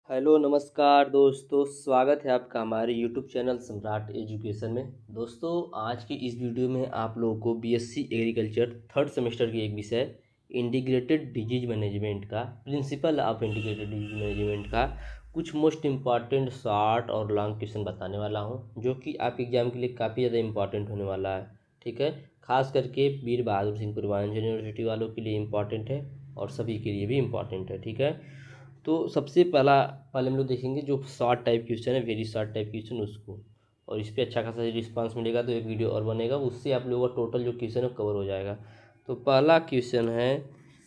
Hello नमस्कार दोस्तों, स्वागत है आपका हमारे यूट्यूब चैनल सम्राट एजुकेशन में। दोस्तों, आज की इस वीडियो में आप लोगों को बीएससी एग्रीकल्चर थर्ड सेमेस्टर की एक विषय इंटीग्रेटेड डिजीज मैनेजमेंट का principle of integrated disease management का कुछ मोस्ट इम्पॉर्टेंट शॉर्ट और लॉन्ग क्वेश्चन बताने वाला हूं, जो कि आपके एग्जाम के लिए काफ़ी ज़्यादा इंपॉर्टेंट होने वाला है। ठीक है, खास करके वीर बहादुर सिंह पूर्वांचल यूनिवर्सिटी वालों के लिए इम्पॉर्टेंट है और सभी के लिए भी इम्पॉर्टेंट है। ठीक है, तो सबसे पहले हम लोग देखेंगे जो शॉर्ट टाइप क्वेश्चन है, वेरी शॉर्ट टाइप क्वेश्चन उसको, और इस पर अच्छा खासा रिस्पांस मिलेगा तो एक वीडियो और बनेगा, उससे आप लोगों का टोटल जो क्वेश्चन है कवर हो जाएगा। तो पहला क्वेश्चन है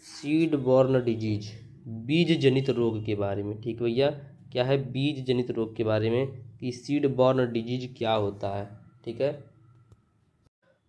सीड बॉर्न डिजीज, बीज जनित रोग के बारे में। ठीक भैया, क्या है बीज जनित रोग के बारे में कि सीड बॉर्न डिजीज क्या होता है। ठीक है,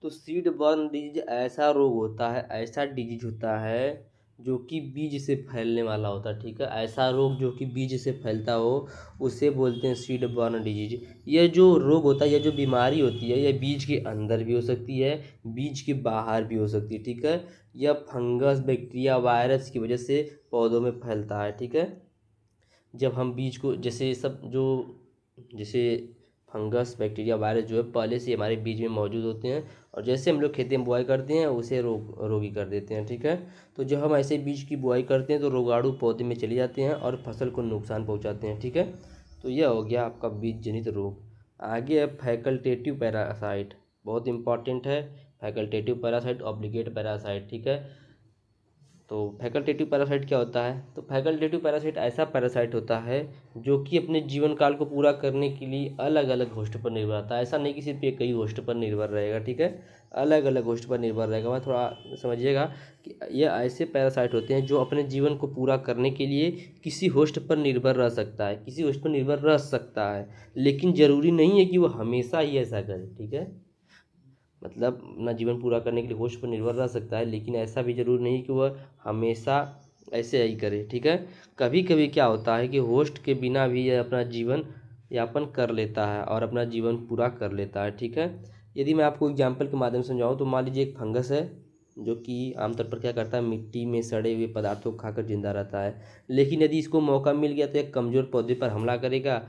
तो सीड बर्न डिजीज ऐसा रोग होता है, ऐसा डिजीज होता है जो कि बीज से फैलने वाला होता है। ठीक है, ऐसा रोग जो कि बीज से फैलता हो उसे बोलते हैं सीड बर्न डिजीज। यह जो रोग होता है, यह जो बीमारी होती है, यह बीज के अंदर भी हो सकती है, बीज के बाहर भी हो सकती है। ठीक है, यह फंगस, बैक्टीरिया, वायरस की वजह से पौधों में फैलता है। ठीक है, जब हम बीज को जैसे फंगस, बैक्टीरिया, वायरस जो है पहले से हमारे बीज में मौजूद होते हैं, और जैसे हम लोग खेती में बुआई करते हैं उसे रोगी कर देते हैं। ठीक है, तो जब हम ऐसे बीज की बुआई करते हैं तो रोगाणु पौधे में चले जाते हैं और फसल को नुकसान पहुंचाते हैं। ठीक है, तो यह हो गया आपका बीज जनित रोग। आगे है फैकल्टेटिव पैरासाइट, बहुत इंपॉर्टेंट है। Facultative parasite, obligate parasite. ठीक है, तो फैकल्टेटिव पैरासाइट क्या होता है? तो फैकल्टेटिव पैरासाइट ऐसा पैरासाइट होता है जो कि अपने जीवन काल को पूरा करने के लिए अलग अलग होस्ट पर निर्भर रहता है। ऐसा नहीं कि सिर्फ एक कई होस्ट पर निर्भर रहेगा। ठीक है, अलग अलग होस्ट पर निर्भर रहेगा। मैं थोड़ा समझिएगा कि ये ऐसे पैरासाइट होते हैं जो अपने जीवन को पूरा करने के लिए किसी होस्ट पर निर्भर रह सकता है, किसी होस्ट पर निर्भर रह सकता है, लेकिन ज़रूरी नहीं है कि वो हमेशा ही ऐसा करे। ठीक है, मतलब अपना जीवन पूरा करने के लिए होस्ट पर निर्भर रह सकता है, लेकिन ऐसा भी जरूरी नहीं कि वह हमेशा ऐसे ही करे। ठीक है, कभी कभी क्या होता है कि होस्ट के बिना भी यह अपना जीवन यापन कर लेता है और अपना जीवन पूरा कर लेता है। ठीक है, यदि मैं आपको एग्जाम्पल के माध्यम से समझाऊँ तो मान लीजिए एक फंगस है जो कि आमतौर पर क्या करता है, मिट्टी में सड़े हुए पदार्थों को खाकर जिंदा रहता है, लेकिन यदि इसको मौका मिल गया तो एक कमज़ोर पौधे पर हमला करेगा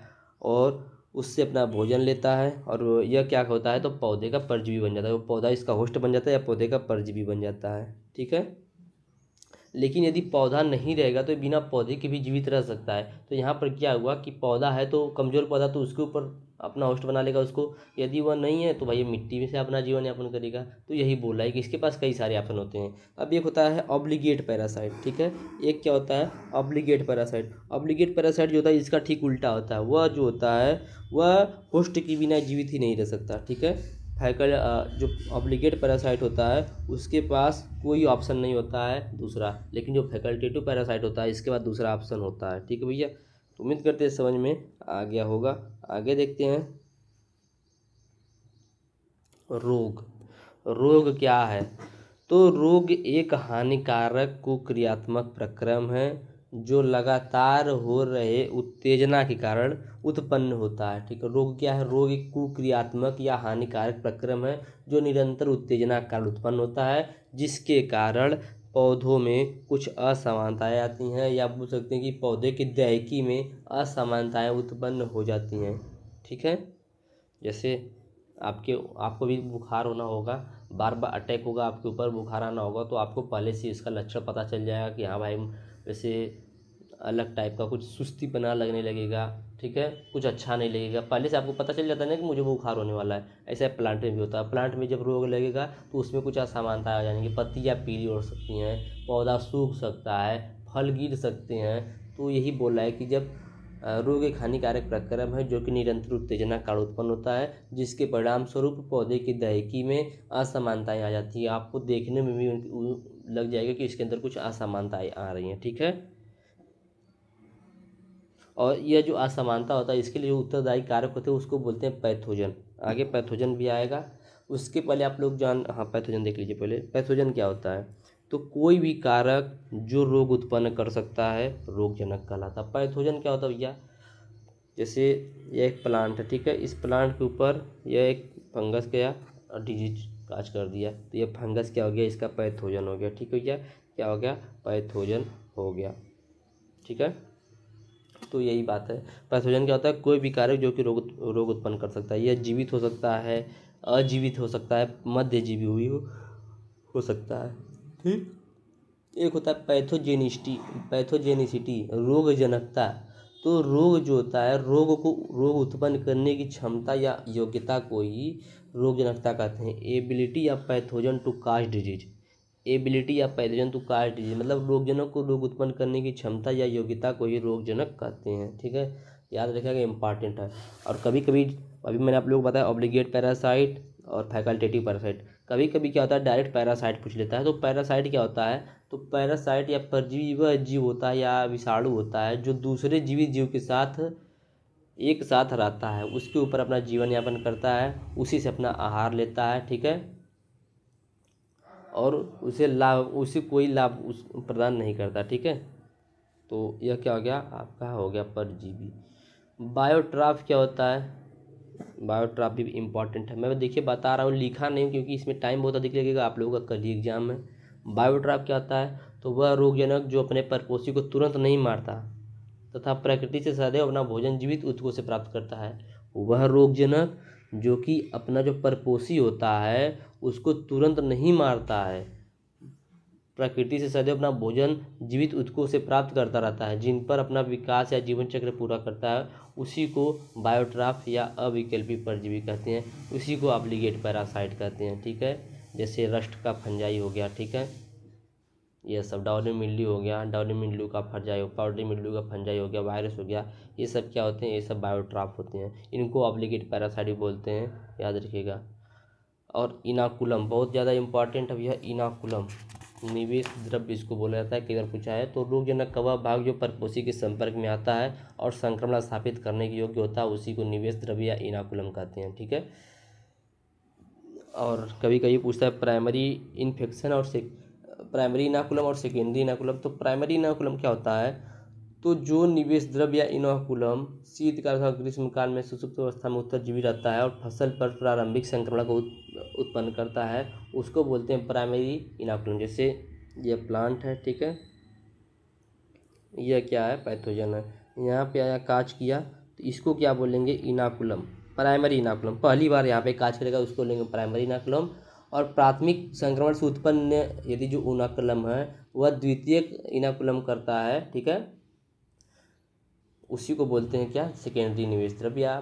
और उससे अपना भोजन लेता है, और यह क्या होता है तो पौधे का परजीवी बन जाता है। वो पौधा इसका होस्ट बन जाता है या पौधे का परजीवी बन जाता है। ठीक है, लेकिन यदि पौधा नहीं रहेगा तो बिना पौधे के भी जीवित रह सकता है। तो यहाँ पर क्या हुआ कि पौधा है तो कमज़ोर पौधा तो उसके ऊपर अपना होस्ट बना लेगा उसको, यदि वह नहीं है तो भाई ये मिट्टी में से अपना जीवन यापन करेगा। तो यही बोल रहा है कि इसके पास कई सारे ऑप्शन होते हैं। अब एक होता है ऑब्लिगेट पैरासाइट। ठीक है, एक क्या होता है ऑब्लिगेट पैरासाइट। ऑब्लिगेट पैरासाइट जो होता है इसका ठीक उल्टा होता है, वह जो होता है वह होस्ट के बिना जीवित ही नहीं रह सकता। ठीक है, जो ऑब्लिगेट पैरासाइट होता है उसके पास कोई ऑप्शन नहीं होता है दूसरा, लेकिन जो फैकल्टेटिव पैरासाइट होता है इसके बाद दूसरा ऑप्शन होता है। ठीक है भैया, तो उम्मीद करते हैं समझ में आ गया होगा। आगे देखते हैं रोग। रोग क्या है? तो रोग एक हानिकारक कुक्रियात्मक प्रक्रम है जो लगातार हो रहे उत्तेजना के कारण उत्पन्न होता है। ठीक है, रोग क्या है? रोग एक कुक्रियात्मक या हानिकारक प्रक्रम है जो निरंतर उत्तेजना के कारण उत्पन्न होता है, जिसके कारण पौधों में कुछ असमानताएं आती हैं, या बोल सकते हैं कि पौधे की दैहिकी में असमानताएं उत्पन्न हो जाती हैं। ठीक है, जैसे आपको भी बुखार होना होगा, बार बार अटैक होगा आपके ऊपर, बुखार आना होगा, तो आपको पहले से इसका लक्षण पता चल जाएगा कि हाँ भाई वैसे अलग टाइप का कुछ सुस्ती बना लगने लगेगा। ठीक है, कुछ अच्छा नहीं लगेगा, पहले से आपको पता चल जाता है ना कि मुझे बुखार होने वाला है। ऐसा प्लांट में भी होता है, प्लांट में जब रोग लगेगा तो उसमें कुछ असमानता आ जाएंगी, पत्तियाँ पीली हो सकती हैं, पौधा सूख सकता है, फल गिर सकते हैं। तो यही बोल रहा है कि जब रोग एक हानिकारक प्रक्रम है जो कि निरंतर उत्तेजना कारण उत्पन्न होता है, जिसके परिणाम स्वरूप पौधे की दैहिकी में असमानताएं आ जाती है। आपको देखने में भी लग जाएगा कि इसके अंदर कुछ असमानताएं आ रही हैं। ठीक है, और यह जो असमानता होता है इसके लिए जो उत्तरदायी कारक होते हैं उसको बोलते हैं पैथोजन। आगे पैथोजन भी आएगा, उसके पहले आप लोग हाँ पैथोजन देख लीजिए पहले। पैथोजन क्या होता है? तो कोई भी कारक जो रोग उत्पन्न कर सकता है रोगजनक कहलाता है। पैथोजन क्या होता है भैया? जैसे यह एक प्लांट है, ठीक है, इस प्लांट के ऊपर यह एक फंगस गया और डिजीज काज कर दिया, तो यह फंगस क्या हो गया? इसका पैथोजन हो गया। ठीक है भैया, क्या हो गया? पैथोजन हो गया। ठीक है, तो यही बात है। पैथोजन क्या होता है, कोई भी कारक जो कि रोग उत्पन्न कर सकता है। यह जीवित हो सकता है, अजीवित हो सकता है, मध्यजीवी हुई हो सकता है। ठीक। एक होता है पैथोजेनिसिटी, रोग जनकता। तो रोग जो होता है, रोग उत्पन्न करने की क्षमता या योग्यता को ही रोग जनकता कहते हैं। एबिलिटी या pathogen to cause disease, ability या पैथोजन टू काज डिजीज मतलब रोगजनक को रोग उत्पन्न करने की क्षमता या योग्यता को ही रोगजनक कहते हैं। ठीक है, याद रखिएगा, इंपॉर्टेंट है। और कभी कभी अभी मैंने आप लोगों को बताया ऑब्लिगेट पैरासाइट और फैकल्टेटिव पैरासाइट। कभी कभी क्या होता है, डायरेक्ट पैरासाइट पूछ लेता है। तो पैरासाइट क्या होता है, तो पैरासाइट या परजीवी वह जीव होता है या विषाणु होता है जो दूसरे जीवित जीव के साथ एक साथ रहता है, उसके ऊपर अपना जीवन यापन करता है, उसी से अपना आहार लेता है। ठीक है, और उसे कोई लाभ उस प्रदान नहीं करता। ठीक है, तो यह क्या हो गया, आपका हो गया परजीवी। बायोट्राफ क्या होता है, बायोट्राफ भी इम्पॉर्टेंट है। मैं देखिए बता रहा हूँ, लिखा नहीं क्योंकि इसमें टाइम बहुत अधिक लगेगा, आप लोगों का कल ही एग्जाम में। बायोट्राफ क्या होता है, तो वह रोगजनक जो अपने परपोषी को तुरंत नहीं मारता तथा प्रकृति से सदैव अपना भोजन जीवित ऊतकों से प्राप्त करता है। वह रोगजनक जो कि अपना जो परपोषी होता है उसको तुरंत नहीं मारता है, प्रकृति से सदैव अपना भोजन जीवित ऊतकों से प्राप्त करता रहता है, जिन पर अपना विकास या जीवन चक्र पूरा करता है, उसी को बायोट्राफ या अविकल्पी परजीवी कहते हैं। उसी को ऑब्लिगेट पैरासाइट कहते हैं। ठीक है, जैसे रस्ट का फंजाई हो गया। ठीक है, ये सब डाउनी मिल्ड्यू हो गया, डाउनी मिल्ड्यू का फंजाई, पाउडरी मिल्ड्यू का फंजाई हो गया, वायरस हो गया, ये सब क्या होते हैं, ये सब बायोट्राफ होते हैं। इनको ऑब्लिगेट पैरासाइट बोलते हैं, याद रखिएगा। और इनाकुलम बहुत ज़्यादा इंपॉर्टेंट है भैया, इनाकुलम निवेश द्रव्य इसको बोला जाता है, कई बार पूछा है। तो रोगजनक का वह भाग जो परपोषी के संपर्क में आता है और संक्रमण स्थापित करने के योग्य होता है, उसी को निवेश द्रव्य या इनाकुलम कहते हैं। ठीक है, और कभी कभी पूछता है प्राइमरी इन्फेक्शन और प्राइमरी इनाकुलम और सेकेंडरी इनाकुलम। तो प्राइमरी इनाकुलम क्या होता है, तो जो निवेश द्रव्य या इनाकुलम शीतकाल अथवा ग्रीष्मकाल में सुसुप्त अवस्था में उत्तरजीवी रहता है और फसल पर प्रारंभिक संक्रमण को उत्पन्न करता है, उसको बोलते हैं प्राइमरी इनाकुलम। जैसे ये प्लांट है, ठीक है, यह क्या है, पैथोजन है। यहाँ पे आया काज किया, तो इसको क्या बोलेंगे, इनाकुलम, प्राइमरी इनाकुलम। पहली बार यहाँ पे काज करेगा उसको लेंगे प्राइमरी इनाकुलम। और प्राथमिक संक्रमण से उत्पन्न यदि जो इनाकुलम है वह द्वितीयक इनाकुलम करता है, ठीक है, उसी को बोलते हैं क्या, सेकेंडरी निवेश द्रव्य या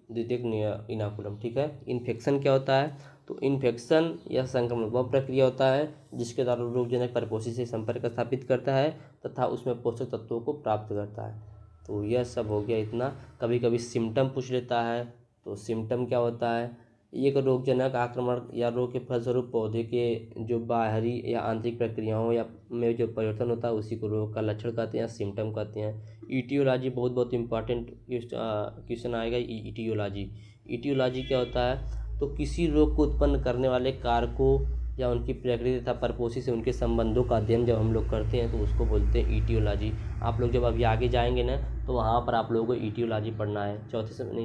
द्वितीयक इनाकुलम। ठीक है, इन्फेक्शन क्या होता है, तो इन्फेक्शन या संक्रमण वह प्रक्रिया होता है जिसके द्वारा रोगजनक परपोषी से संपर्क स्थापित करता है तथा उसमें पोषक तत्वों को प्राप्त करता है। तो यह सब हो गया इतना। कभी कभी सिम्टम पूछ लेता है, तो सिम्टम क्या होता है, एक रोगजनक आक्रमण या रोग के फलस्वरूप पौधे के जो बाहरी या आंतरिक प्रक्रियाओं या में जो परिवर्तन होता है उसी को रोग का लक्षण कहते हैं, सिम्टम कहते हैं। ईटियोलॉजी बहुत इंपॉर्टेंट क्वेश्चन आएगा, ईटियोलॉजी। ईटियोलॉजी क्या होता है, तो किसी रोग को उत्पन्न करने वाले कारकों या उनकी प्रकृति तथा परपोषी से उनके संबंधों का अध्ययन जब हम लोग करते हैं तो उसको बोलते हैं ईटियोलॉजी। आप लोग जब अभी आगे जाएंगे ना तो वहाँ पर आप लोगों को ईटियोलॉजी पढ़ना है,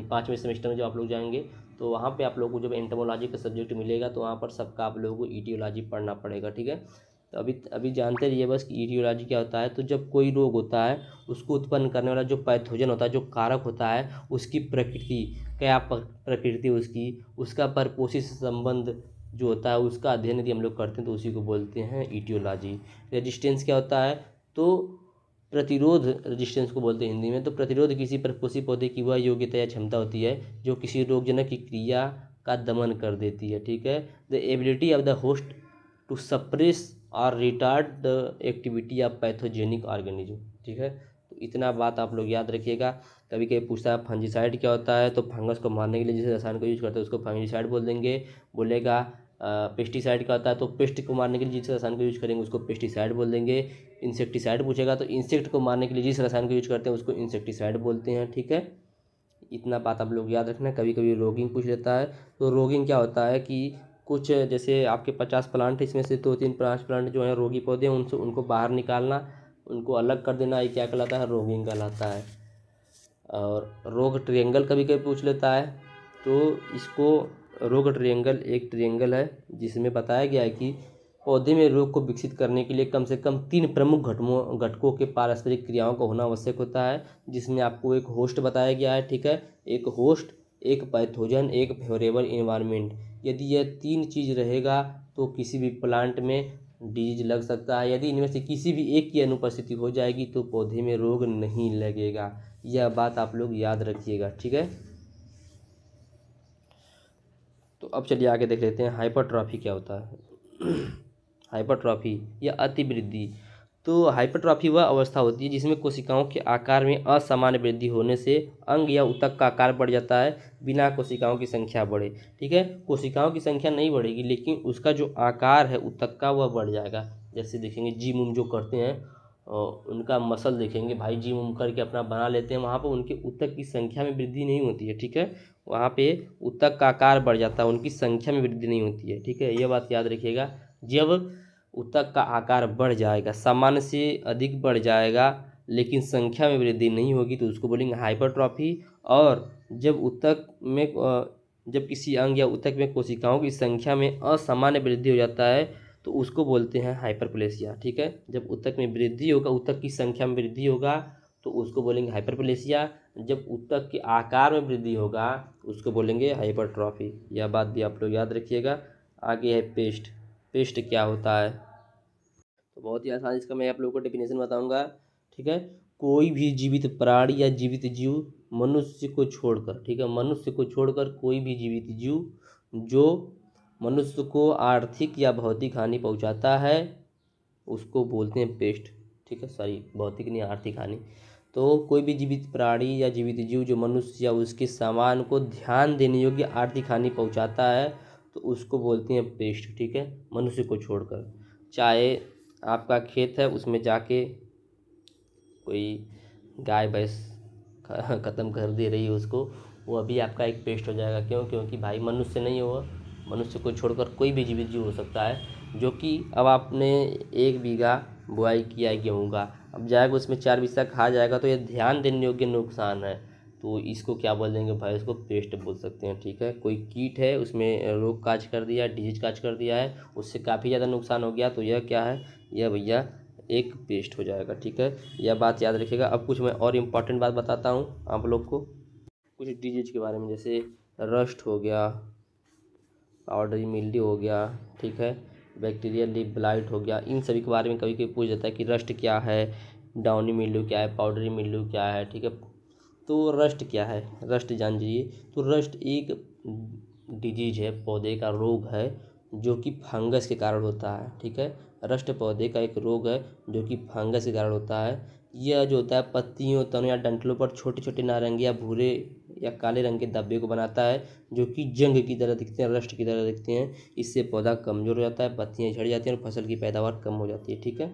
पाँचवें सेमेस्टर में जब आप लोग जाएंगे तो वहाँ पे आप लोगों को जब एंटोमोलॉजी का सब्जेक्ट मिलेगा तो वहाँ पर सबका आप लोगों को ईटियोलॉजी पढ़ना पड़ेगा। ठीक है, तो अभी जानते रहिए बस कि ईटियोलॉजी क्या होता है। तो जब कोई रोग होता है उसको उत्पन्न करने वाला जो पैथोजन होता है, जो कारक होता है, उसकी प्रकृति, क्या प्रकृति उसकी, उसका परपोषी से संबंध जो होता है उसका अध्ययन यदि हम लोग करते हैं तो उसी को बोलते हैं ईटियोलॉजी। रेजिस्टेंस क्या होता है, तो प्रतिरोध, रेजिस्टेंस को बोलते हैं हिंदी में। तो प्रतिरोध किसी परपोषी पौधे की वह योग्यता या क्षमता होती है जो किसी रोगजनक की क्रिया का दमन कर देती है। ठीक है, the ability of the host to suppress और retard the activity of pathogenic organism. ठीक है, तो इतना बात आप लोग याद रखिएगा। कभी कभी पूछता है फंजीसाइड क्या होता है, तो फंगस को मारने के लिए जिस रसायन को यूज करते हैं उसको फंजीसाइड बोल देंगे। बोलेगा पेस्टिसाइड का होता है, तो पेस्ट को मारने के लिए जिस रसायन को यूज करेंगे उसको पेस्टिसाइड बोल देंगे। इंसेक्टिसाइड पूछेगा तो इंसेक्ट को मारने के लिए जिस रसायन को यूज करते हैं उसको इंसेक्टिसाइड बोलते हैं। ठीक है, इतना बात आप लोग याद रखना। कभी कभी रोगिंग पूछ लेता है, तो रोगिंग क्या होता है कि कुछ जैसे आपके 50 प्लांट, इसमें से 2-3-5 प्लांट जो हैं रोगी पौधे हैं उनको बाहर निकालना, उनको अलग कर देना, ये क्या कहलाता है, रोगिंग कहलाता है। और रोग ट्रिएंगल कभी कभी पूछ लेता है, तो इसको रोग ट्रिएंगल एक ट्रिएंगल है जिसमें बताया गया है कि पौधे में रोग को विकसित करने के लिए कम से कम 3 प्रमुख घटकों के पारस्परिक क्रियाओं का होना आवश्यक होता है, जिसमें आपको एक होस्ट बताया गया है, ठीक है, एक होस्ट, एक पैथोजन, एक फेवरेबल इन्वायरमेंट। यदि यह 3 चीज़ रहेगा तो किसी भी प्लांट में डिजीज लग सकता है। यदि इनमें से किसी भी एक की अनुपस्थिति हो जाएगी तो पौधे में रोग नहीं लगेगा। यह बात आप लोग याद रखिएगा, ठीक है। तो अब चलिए आगे देख लेते हैं हाइपरट्रॉफी क्या होता है। हाइपरट्रॉफी या अतिवृद्धि। तो हाइपरट्रॉफी वह अवस्था होती है जिसमें कोशिकाओं के आकार में असामान्य वृद्धि होने से अंग या ऊतक का आकार बढ़ जाता है बिना कोशिकाओं की संख्या बढ़े, ठीक है। कोशिकाओं की संख्या नहीं बढ़ेगी लेकिन उसका जो आकार है ऊतक का वह बढ़ जाएगा। जैसे देखेंगे जिम उम जो करते हैं और उनका मसल देखेंगे भाई, जिम उम करके अपना बना लेते हैं, वहाँ पर उनके ऊतक की संख्या में वृद्धि नहीं होती है, ठीक है। वहाँ पे ऊतक का आकार बढ़ जाता है, उनकी संख्या में वृद्धि नहीं होती है, ठीक है। यह बात याद रखिएगा। जब ऊतक का आकार बढ़ जाएगा, सामान्य से अधिक बढ़ जाएगा लेकिन संख्या में वृद्धि नहीं होगी तो उसको बोलेंगे हाइपरट्रॉफी। और जब ऊतक में जब किसी अंग या ऊतक में कोशिकाओं की संख्या में असामान्य वृद्धि हो जाता है तो उसको बोलते हैं हाइपरप्लेसिया, ठीक है। जब ऊतक में वृद्धि होगा, ऊतक की संख्या में वृद्धि होगा तो उसको बोलेंगे हाइपरप्लेसिया। जब ऊतक के आकार में वृद्धि होगा उसको बोलेंगे हाइपरट्रॉफी। यह बात भी आप लोग याद रखिएगा। आगे है पेस्ट। पेस्ट क्या होता है? तो बहुत ही आसान इसका मैं आप लोगों को डेफिनेशन बताऊंगा, ठीक है। कोई भी जीवित प्राणी या जीवित जीव मनुष्य को छोड़कर, ठीक है, मनुष्य को छोड़कर कोई भी जीवित जीव जो मनुष्य को आर्थिक या भौतिक हानि पहुंचाता है उसको बोलते हैं पेस्ट, ठीक है। सॉरी, भौतिक नहीं, आर्थिक हानि। तो कोई भी जीवित प्राणी या जीवित जीव जो मनुष्य या उसके सामान को ध्यान देने योग्य आर्थिक हानि पहुंचाता है तो उसको बोलते हैं पेस्ट, ठीक है, मनुष्य को छोड़कर। चाहे आपका खेत है उसमें जाके कोई गाय भैंस ख़त्म कर दे रही है उसको, वो अभी आपका एक पेस्ट हो जाएगा। क्यों? क्योंकि भाई मनुष्य नहीं हुआ, मनुष्य को छोड़कर कोई भी जीवित जीव हो सकता है। जो कि अब आपने 1 बीघा बुआई किया है गेहूँ का, अब जाएगा उसमें 4 बिस्सा खा जाएगा तो ये ध्यान देने योग्य नुकसान है, तो इसको क्या बोल देंगे भाई? इसको पेस्ट बोल सकते हैं, ठीक है। कोई कीट है उसमें रोग काज कर दिया, डिजीज काज कर दिया है, उससे काफ़ी ज़्यादा नुकसान हो गया तो यह क्या है? यह भैया एक पेस्ट हो जाएगा, ठीक है। यह बात याद रखिएगा। अब कुछ मैं और इम्पॉर्टेंट बात बताता हूँ आप लोग को, कुछ डिजीज के बारे में, जैसे रस्ट हो गया, पाउडरी मिल्ड्यू हो गया, ठीक है, बैक्टीरियल लीफ ब्लाइट हो गया। इन सभी के बारे में कभी कभी पूछ जाता है कि रस्ट क्या है, डाउनी मिल्ड्यू क्या है, पाउडरी मिल्ड्यू क्या है, ठीक है। तो रस्ट क्या है? रस्ट जान जाइए। तो रस्ट एक डिजीज है, पौधे का रोग है जो कि फंगस के कारण होता है, ठीक है। रस्ट पौधे का एक रोग है जो कि फंगस के कारण होता है। यह जो होता है पत्तियों, तनों या डंठलों पर छोटे छोटे नारंगी या भूरे या काले रंग के धब्बे को बनाता है जो कि जंग की तरह दिखते हैं, रस्ट की तरह दिखते हैं। इससे पौधा कमज़ोर हो जाता है, पत्तियाँ झड़ जाती हैं और फसल की पैदावार कम हो जाती है, ठीक है।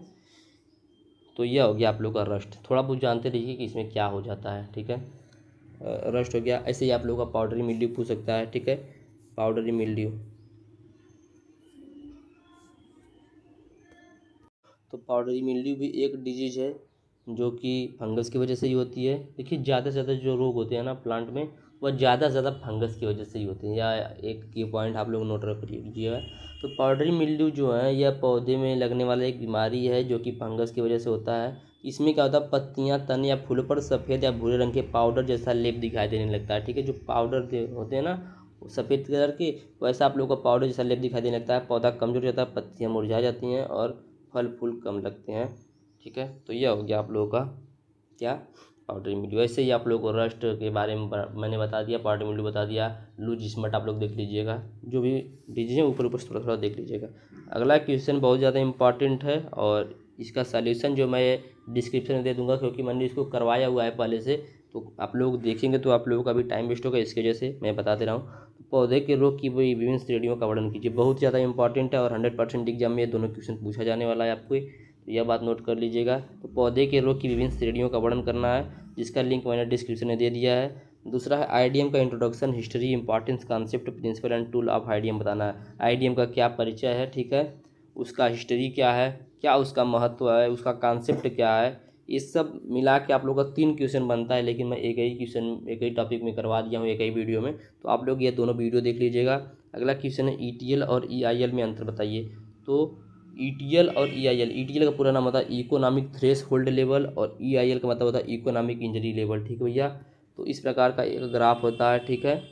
तो यह हो गया आप लोग का रस्ट। थोड़ा बहुत जानते रहिए कि इसमें क्या हो जाता है, ठीक है। रस्ट हो गया। ऐसे ही आप लोगों का पाउडरी मिल्ड्यू पूछ सकता है, ठीक है, पाउडरी मिल्ड्यू। तो पाउडरी मिल्ड्यू भी एक डिजीज है जो कि फंगस की वजह से ही होती है। देखिए ज़्यादा से ज़्यादा जो रोग होते हैं ना प्लांट में, वह ज़्यादा से ज़्यादा फंगस की वजह से ही होते हैं। या एक ये पॉइंट आप लोग नोट रख लीजिएगा। तो पाउडरी मिल्ड्यू जो है यह पौधे में लगने वाला एक बीमारी है जो कि फंगस की वजह से होता है। इसमें क्या होता है, पत्तियां, तन या फूलों पर सफ़ेद या भूरे रंग के पाउडर जैसा लेप दिखाई देने लगता है, ठीक है। जो पाउडर होते हैं ना सफ़ेद कलर के, वैसा आप लोगों को पाउडर जैसा लेप दिखाई देने लगता है। पौधा कमजोर हो जाता है, पत्तियां मुरझा जाती हैं और फल फूल कम लगते हैं, ठीक है। तो यह हो गया आप लोगों का क्या? Powdery mildew. वैसे ही आप लोगों को रस्ट के बारे में मैंने बता दिया, पाउडरी मिल्ड्यू बता दिया, लूज स्मट आप लोग देख लीजिएगा। जो भी डिजीज है ऊपर ऊपर से थोड़ा थोड़ा देख लीजिएगा। अगला क्वेश्चन बहुत ज़्यादा इंपॉर्टेंट है और इसका सल्यूशन जो मैं डिस्क्रिप्शन में दे दूंगा क्योंकि मैंने इसको करवाया हुआ है पहले से, तो आप लोग देखेंगे तो आप लोगों का भी टाइम वेस्ट होगा, इसकी वजह से मैं बता दे रहा हूँ। पौधे के रोग की वही विभिन्न श्रेणियों का वर्णन कीजिए। बहुत ज़्यादा इंपॉर्टेंट है और 100% एग्जाम में ये दोनों क्वेश्चन पूछा जाने वाला है आपको, तो यह बात नोट कर लीजिएगा। तो पौधे के रोग की विभिन्न श्रेणियों का वर्णन करना है, जिसका लिंक मैंने डिस्क्रिप्शन में दे दिया है। दूसरा है आईडीएम का introduction, history, importance, concept, principle and tool of IDM बताना है। आईडीएम का क्या परिचय है, ठीक है, उसका हिस्ट्री क्या है, क्या उसका महत्व है, उसका कॉन्सेप्ट क्या है, ये सब मिला के आप लोग का 3 क्वेश्चन बनता है। लेकिन मैं एक ही क्वेश्चन एक ही टॉपिक में करवा दिया हूँ एक ही वीडियो में, तो आप लोग ये दोनों वीडियो देख लीजिएगा। अगला क्वेश्चन है ईटीएल और ईआईएल में अंतर बताइए। तो ETL और EIL। ETL का पूरा नाम होता है इकोनॉमिक थ्रेश होल्ड लेवल, और EIL का मतलब होता है इकोनॉमिक इंजरी लेवल। ठीक है भैया, तो इस प्रकार का एक ग्राफ होता है। ठीक है,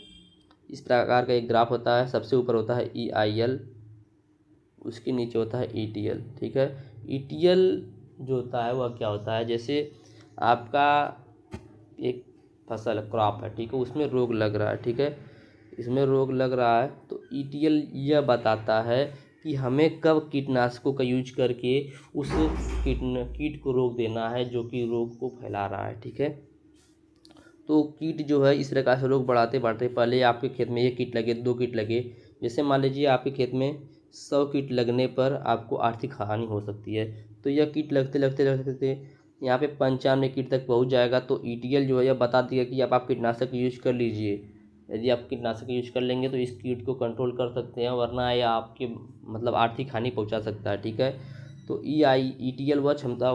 इस प्रकार का एक ग्राफ होता है। सबसे ऊपर होता है EIL, उसके नीचे होता है ETL। ठीक है, ETL जो होता है वह क्या होता है, जैसे आपका एक फसल क्रॉप है, ठीक है, उसमें रोग लग रहा है। ठीक है, इसमें रोग लग रहा है तो ETL यह बताता है कि हमें कब कीटनाशकों का यूज करके उस कीट को रोक देना है जो कि रोग को फैला रहा है। ठीक है, तो कीट जो है इस प्रकार से रोग बढ़ाते बढ़ाते, पहले आपके खेत में 1 कीट लगे, 2 कीट लगे, जैसे मान लीजिए आपके खेत में 100 कीट लगने पर आपको आर्थिक हानि हो सकती है। तो यह कीट लगते लगते लगते यहाँ पे 95 कीट तक पहुँच जाएगा। तो ETL जो है यह बता देगा कि अब आप कीटनाशक यूज कर लीजिए। यदि आप कीटनाशक यूज कर लेंगे तो इस कीट को कंट्रोल कर सकते हैं, वरना यह आपके मतलब आर्थिक हानि पहुँचा सकता है। ठीक है, तो ETL वह क्षमता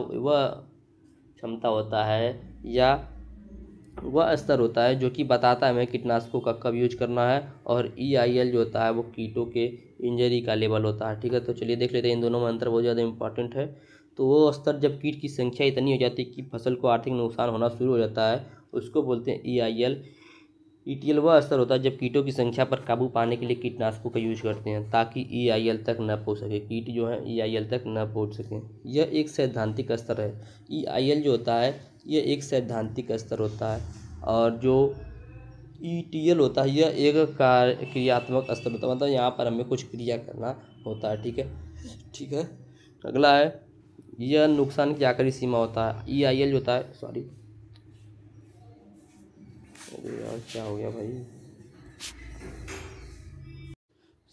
होता है या वह स्तर होता है जो कि बताता है हमें कीटनाशकों का कब यूज करना है, और EIL जो होता है वो कीटों के इंजरी का लेवल होता है। ठीक है, तो चलिए देख लेते हैं, इन दोनों में अंतर बहुत ज़्यादा इंपॉर्टेंट है। तो वो स्तर जब कीट की संख्या इतनी हो जाती है कि फसल को आर्थिक नुकसान होना शुरू हो जाता है, उसको बोलते हैं EIL। ETL वह स्तर होता है जब कीटों की संख्या पर काबू पाने के लिए कीटनाशकों का यूज करते हैं ताकि EIL तक न पहुँच सके, कीट जो है EIL तक न पहुँच सकें। यह एक सैद्धांतिक स्तर है। EIL जो होता है यह एक सैद्धांतिक स्तर होता है, और जो ETL होता है यह एक क्रियात्मक स्तर होता है, मतलब यहाँ पर हमें कुछ क्रिया करना होता है। ठीक है, ठीक है, अगला है यह नुकसान की आखिरी सीमा होता है। EIL जो होता है, सॉरी अरे यार क्या हो गया भाई,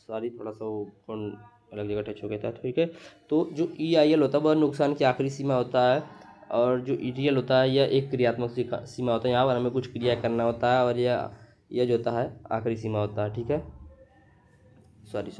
सॉरी थोड़ा सा वो फोन अलग जगह टच हो गया था। ठीक है, तो जो EIL होता है वह नुकसान की आखिरी सीमा होता है, और जो ETL होता है यह एक क्रियात्मक सीमा होता है। यहाँ पर हमें कुछ क्रिया करना होता है, और यह जो होता है आखिरी सीमा होता है। ठीक है, सॉरी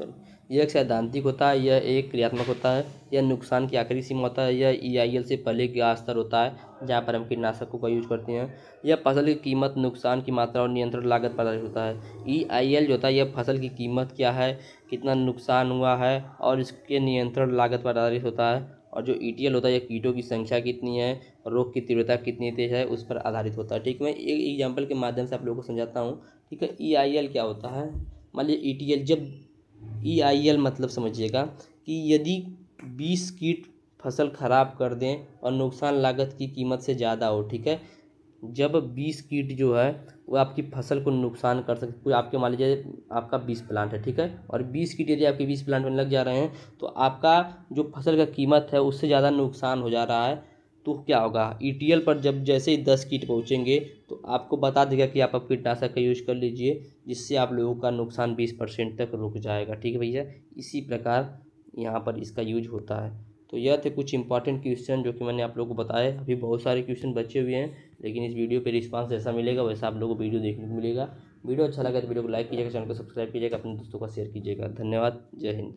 यह एक सैद्धांतिक होता है, यह एक क्रियात्मक होता है, यह नुकसान की आखिरी सीमा होता है, यह EIL से पहले का स्तर होता है जहाँ पर हम कीटनाशकों का यूज करते हैं। यह फसल की कीमत, नुकसान की मात्रा और नियंत्रण लागत पर आधारित होता है। EIL जो होता है यह फसल की कीमत क्या है, कितना नुकसान हुआ है, और इसके नियंत्रण लागत पर आधारित होता है। और जो ETL होता है यह कीटों की संख्या कितनी है, रोग की तीव्रता कितनी तेज है, उस पर आधारित होता है। ठीक है, मैं एक एग्जाम्पल के माध्यम से आप लोगों को समझाता हूँ। ठीक है, EIL क्या होता है, मान लीजिए ETL जब EIL मतलब समझिएगा कि यदि 20 कीट फसल खराब कर दें और नुकसान लागत की कीमत से ज़्यादा हो। ठीक है, जब 20 कीट जो है वो आपकी फसल को नुकसान कर सकते, कोई आपके मान लीजिए आपका 20 प्लांट है। ठीक है, और 20 कीट यदि आपके 20 प्लांट में लग जा रहे हैं तो आपका जो फसल का कीमत है उससे ज़्यादा नुकसान हो जा रहा है। तो क्या होगा, ETL पर जब जैसे ही 10 कीट पहुँचेंगे तो आपको बता देगा कि आप अब कीटनाशक का यूज कर लीजिए, जिससे आप लोगों का नुकसान 20% तक रुक जाएगा। ठीक है भैया, इसी प्रकार यहाँ पर इसका यूज होता है। तो यह थे कुछ इंपॉर्टेंट क्वेश्चन जो कि मैंने आप लोगों को बताए। अभी बहुत सारे क्वेश्चन बचे हुए हैं, लेकिन इस वीडियो पे रिस्पांस जैसा मिलेगा वैसा आप लोगों को वीडियो देखने को मिलेगा। वीडियो अच्छा लगा तो वीडियो को लाइक कीजिएगा, चैनल को सब्सक्राइब कीजिएगा, अपने दोस्तों को शेयर कीजिएगा। धन्यवाद, जय हिंद।